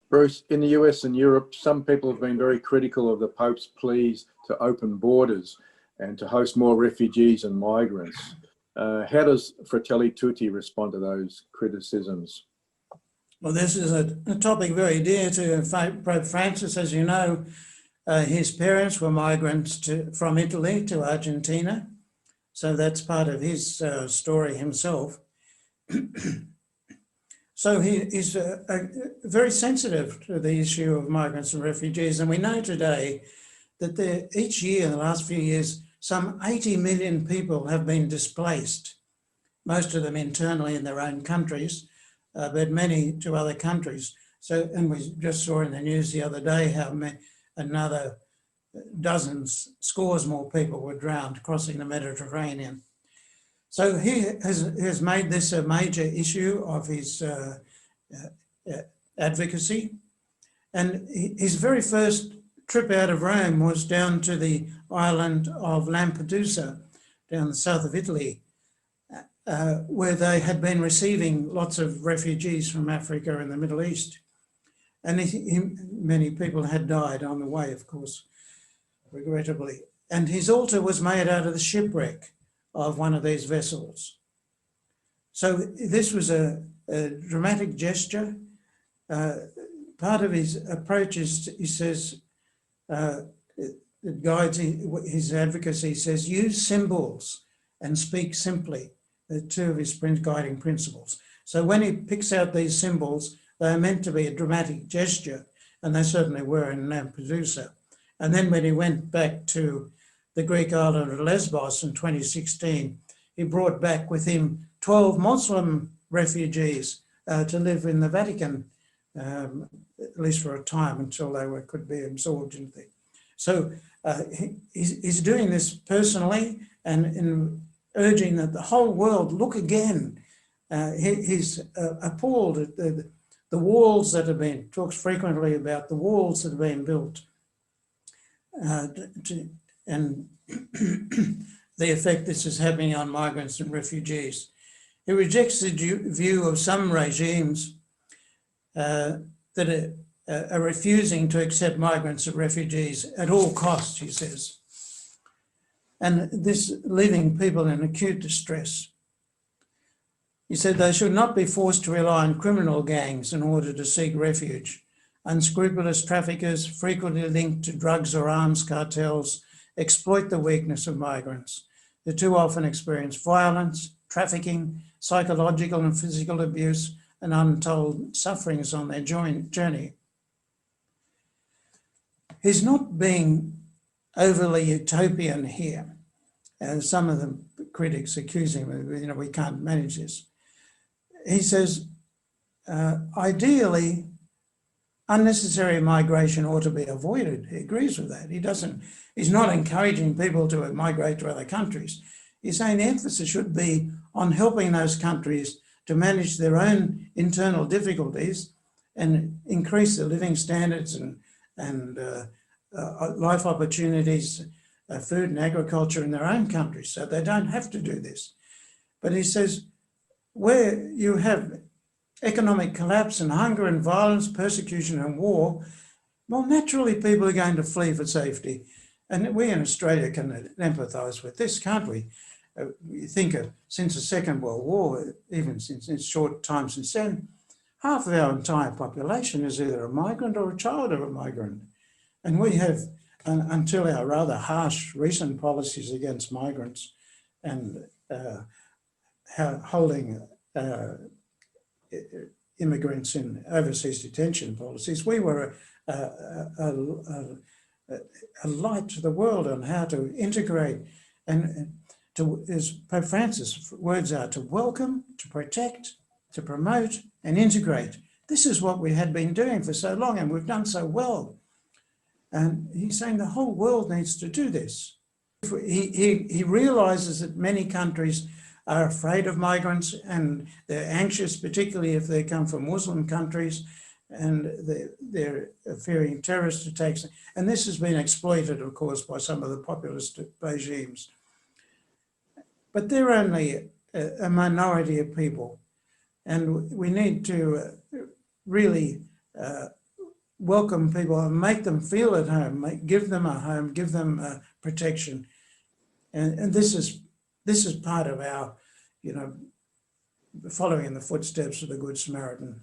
Bruce, in the US and Europe, some people have been very critical of the Pope's pleas to open borders and to host more refugees and migrants. How does Fratelli Tutti respond to those criticisms? Well, this is a topic very dear to Pope Francis. As you know, his parents were migrants from Italy to Argentina. So that's part of his story himself. So he is very sensitive to the issue of migrants and refugees. And we know today that each year, in the last few years, some 80 million people have been displaced, most of them internally in their own countries, but many to other countries. So, and we just saw in the news the other day how another dozens, scores more people were drowned crossing the Mediterranean. So he has made this a major issue of his advocacy. And his very first trip out of Rome was down to the island of Lampedusa, down the south of Italy, where they had been receiving lots of refugees from Africa and the Middle East. And many people had died on the way, of course, regrettably. And his altar was made out of the shipwreck of one of these vessels. So this was a dramatic gesture. Part of his approach is, he says, it guides his advocacy. He says, use symbols and speak simply, the two of his guiding principles. So when he picks out these symbols, they are meant to be a dramatic gesture, and they certainly were in Lampedusa. And then when he went back to the Greek island of Lesbos in 2016, he brought back with him 12 Muslim refugees to live in the Vatican, at least for a time, until they could be absorbed into the... So he's doing this personally and in urging that the whole world look again. He's appalled at the walls that have been, talks frequently about the walls that have been built and the effect this is having on migrants and refugees. He rejects the view of some regimes that are refusing to accept migrants and refugees at all costs, he says. And this leaving people in acute distress. He said they should not be forced to rely on criminal gangs in order to seek refuge. Unscrupulous traffickers, frequently linked to drugs or arms cartels, exploit the weakness of migrants, who too often experience violence, trafficking, psychological and physical abuse, and untold sufferings on their journey. He's not being overly utopian here, as some of the critics accuse him of, we can't manage this. He says, ideally, unnecessary migration ought to be avoided. He agrees with that. He's not encouraging people to migrate to other countries. He's saying the emphasis should be on helping those countries to manage their own internal difficulties and increase the living standards and life opportunities, food and agriculture in their own countries, so they don't have to do this. But he says, where you have economic collapse and hunger and violence, persecution and war, well, naturally people are going to flee for safety. And we in Australia can empathise with this, can't we? You think of since the Second World War, even since short time since then, half of our entire population is either a migrant or a child of a migrant. And we have, until our rather harsh recent policies against migrants and holding immigrants in overseas detention policies, we were a light to the world on how to integrate and to, as Pope Francis' words are, to welcome, to protect, to promote and integrate. This is what we had been doing for so long and we've done so well. And he's saying the whole world needs to do this. He realizes that many countries are afraid of migrants and they're anxious, particularly if they come from Muslim countries, and they're fearing terrorist attacks. And this has been exploited, of course, by some of the populist regimes. But they're only a minority of people. And we need to really welcome people and make them feel at home, give them a home, give them protection. And this is part of our, following in the footsteps of the Good Samaritan.